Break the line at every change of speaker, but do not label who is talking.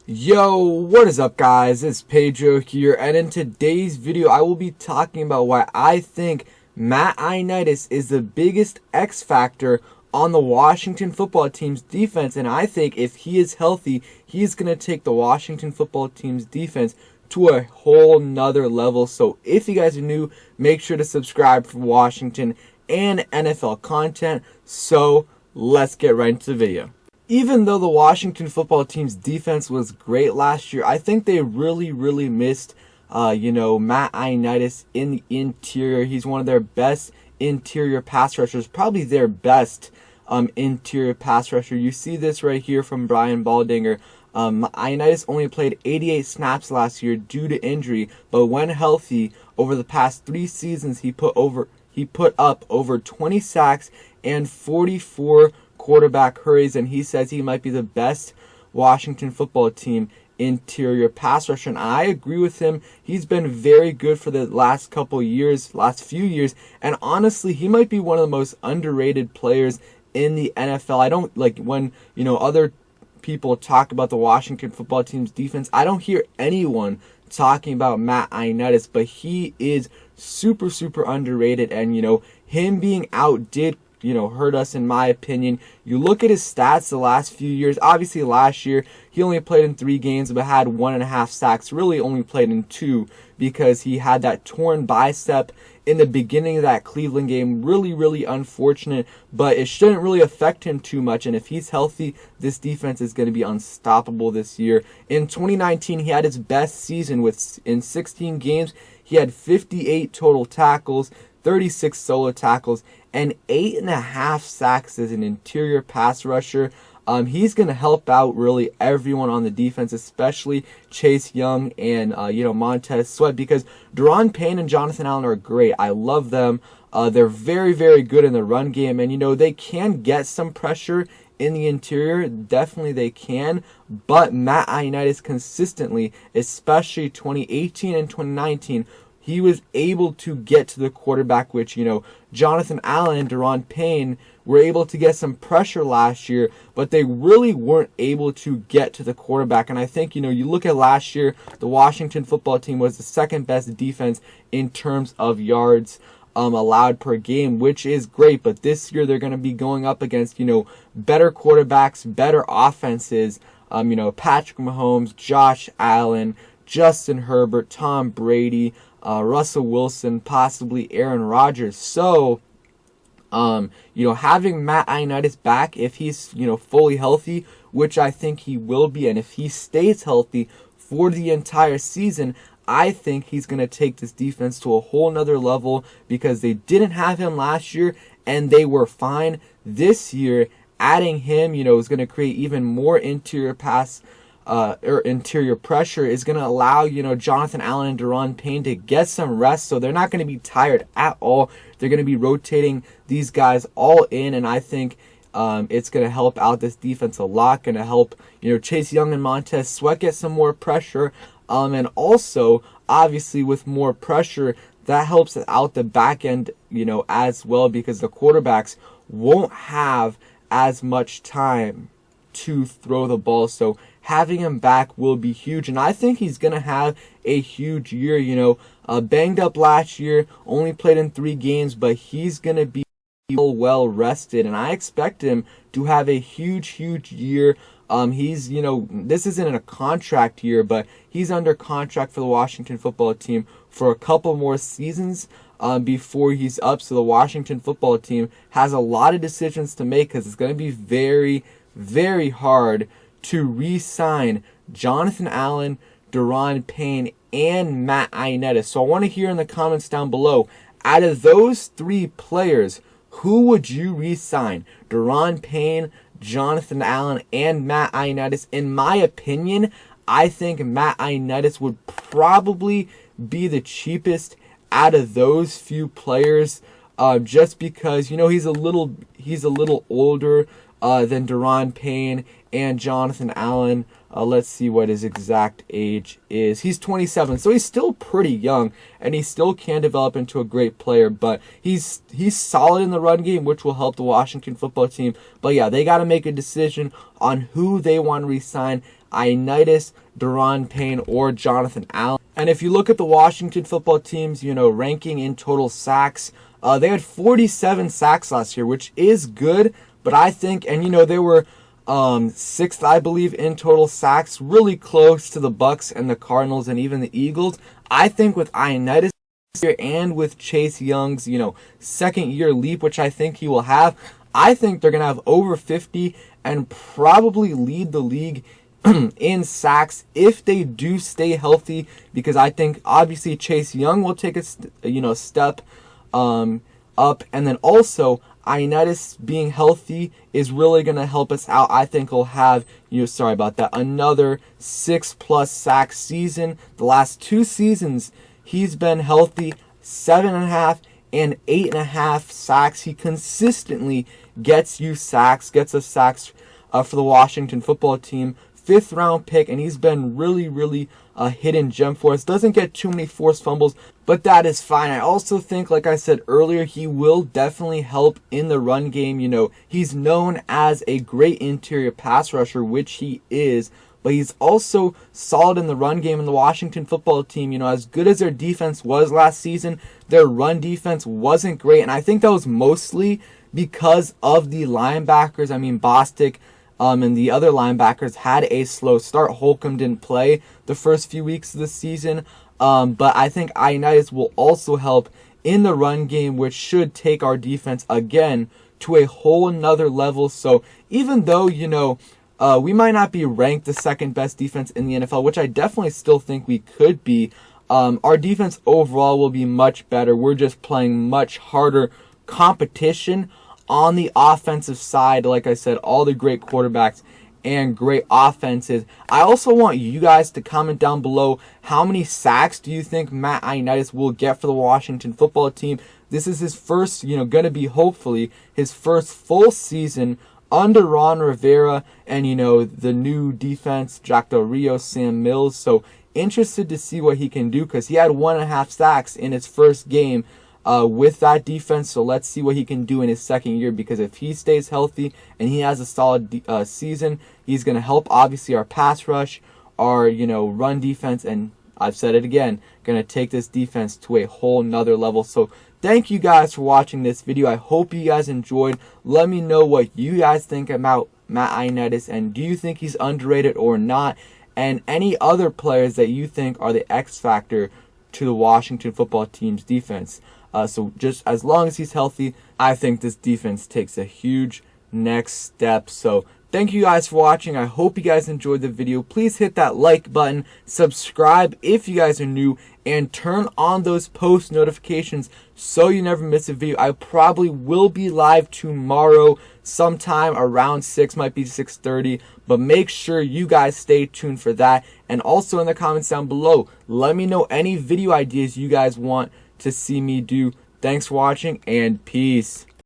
Yo, what is up guys? It's Pedro here, and in today's video I will be talking about why I think Matt Ioannidis is the biggest X factor on the Washington football team's defense, and I think if he is healthy, he's going to take the Washington football team's defense to a whole nother level. So if you guys are new, make sure to subscribe for Washington and NFL content. So let's get right into the video. Even though the Washington football team's defense was great last year, I think they really missed, Matt Ioannidis in the interior. He's one of their best interior pass rushers, probably their best interior pass rusher. You see this right here from Brian Baldinger. Ioannidis only played 88 snaps last year due to injury, but when healthy, over the past 3 seasons, he put up over 20 sacks and 44 quarterback hurries, and he says he might be the best Washington football team interior pass rusher. And I agree with him. He's been very good for the last few years, and honestly, he might be one of the most underrated players in the NFL. I don't like when, other people talk about the Washington football team's defense. I don't hear anyone talking about Matt Ioannidis, but he is super underrated, and him being out did hurt us, in my opinion. You look at his stats the last few years. Obviously, last year, he only played in 3 games, but had 1.5 sacks. Really only played in 2 because he had that torn bicep in the beginning of that Cleveland game. Really unfortunate, but it shouldn't really affect him too much. And if he's healthy, this defense is going to be unstoppable this year. In 2019, he had his best season in 16 games. He had 58 total tackles, 36 solo tackles, and 8.5 sacks as an interior pass rusher. He's going to help out really everyone on the defense, especially Chase Young and, Montez Sweat, because Daron Payne and Jonathan Allen are great. I love them. They're very good in the run game, and, they can get some pressure in the interior. Definitely they can, but Matt Ioannidis consistently, especially 2018 and 2019, he was able to get to the quarterback, which, Jonathan Allen and Daron Payne were able to get some pressure last year, but they really weren't able to get to the quarterback. And I think, you look at last year, the Washington football team was the second best defense in terms of yards allowed per game, which is great. But this year they're going to be going up against, better quarterbacks, better offenses, Patrick Mahomes, Josh Allen, Justin Herbert, Tom Brady, Russell Wilson, possibly Aaron Rodgers. So, having Matt Ioannidis back, if he's, fully healthy, which I think he will be, and if he stays healthy for the entire season, I think he's going to take this defense to a whole nother level, because they didn't have him last year and they were fine. This year, adding him, is going to create even more interior pressure, is going to allow, Jonathan Allen and Daron Payne to get some rest, so they're not going to be tired at all. They're going to be rotating these guys all in, and I think it's going to help out this defense a lot. Going to help, Chase Young and Montez Sweat get some more pressure, and also, obviously, with more pressure, that helps out the back end, as well, because the quarterbacks won't have as much time to throw the ball. So having him back will be huge, and I think he's going to have a huge year. Banged up last year, only played in 3 games, but he's going to be well rested, and I expect him to have a huge year. He's, this isn't a contract year, but he's under contract for the Washington football team for a couple more seasons before he's up. So the Washington football team has a lot of decisions to make, because it's going to be very hard to re-sign Jonathan Allen, Daron Payne, and Matt Ioannidis. So I want to hear in the comments down below, out of those 3 players, who would you re-sign? Daron Payne, Jonathan Allen, and Matt Ioannidis? In my opinion, I think Matt Ioannidis would probably be the cheapest out of those few players, just because, he's a little older than Daron Payne and Jonathan Allen. Let's see what his exact age is. He's 27, so he's still pretty young, and he still can develop into a great player, but he's solid in the run game, which will help the Washington football team. But yeah, they got to make a decision on who they want to re-sign. Ioannidis, Daron Payne, or Jonathan Allen. And if you look at the Washington football team's, ranking in total sacks, they had 47 sacks last year, which is good. But I think, and they were sixth, I believe, in total sacks, really close to the Bucks and the Cardinals and even the Eagles. I think with Ioannidis here and with Chase Young's, second year leap, which I think he will have, I think they're going to have over 50 and probably lead the league in sacks if they do stay healthy, because I think obviously Chase Young will take a step up, and then also Ioannidis being healthy is really going to help us out. I think he'll have, another 6+ sack season. The last 2 seasons he's been healthy, 7.5 and 8.5 sacks. He consistently gets us sacks for the Washington football team. 5th round pick, and he's been really a hidden gem for us. Doesn't get too many forced fumbles, but that is fine. I also think, like I said earlier, he will definitely help in the run game. He's known as a great interior pass rusher, which he is, but he's also solid in the run game. In the Washington football team, as good as their defense was last season, their run defense wasn't great, and I think that was mostly because of the linebackers. Bostic and the other linebackers had a slow start. Holcomb didn't play the first few weeks of the season, but I think Ioannidis will also help in the run game, which should take our defense again to a whole nother level. So even though, we might not be ranked the second best defense in the NFL, which I definitely still think we could be, our defense overall will be much better. We're just playing much harder competition on the offensive side. Like I said, all the great quarterbacks and great offenses. I also want you guys to comment down below, how many sacks do you think Matt Ioannidis will get for the Washington football team? This is his first, going to be hopefully his first full season under Ron Rivera and, the new defense, Jack Del Rio, Sam Mills. So interested to see what he can do, because he had 1.5 sacks in his first game with that defense. So let's see what he can do in his second year, because if he stays healthy and he has a solid season, he's going to help obviously our pass rush, our run defense, and I've said it again, going to take this defense to a whole nother level. So thank you guys for watching this video. I hope you guys enjoyed. Let me know what you guys think about Matt Ioannidis, and do you think he's underrated or not, and any other players that you think are the X factor to the Washington football team's defense. So just as long as he's healthy, I think this defense takes a huge next step. So thank you guys for watching. I hope you guys enjoyed the video. Please hit that like button, subscribe if you guys are new, and turn on those post notifications so you never miss a video. I probably will be live tomorrow sometime around 6, might be 6:30, but make sure you guys stay tuned for that. And also in the comments down below, let me know any video ideas you guys want to see me do. Thanks for watching, and peace.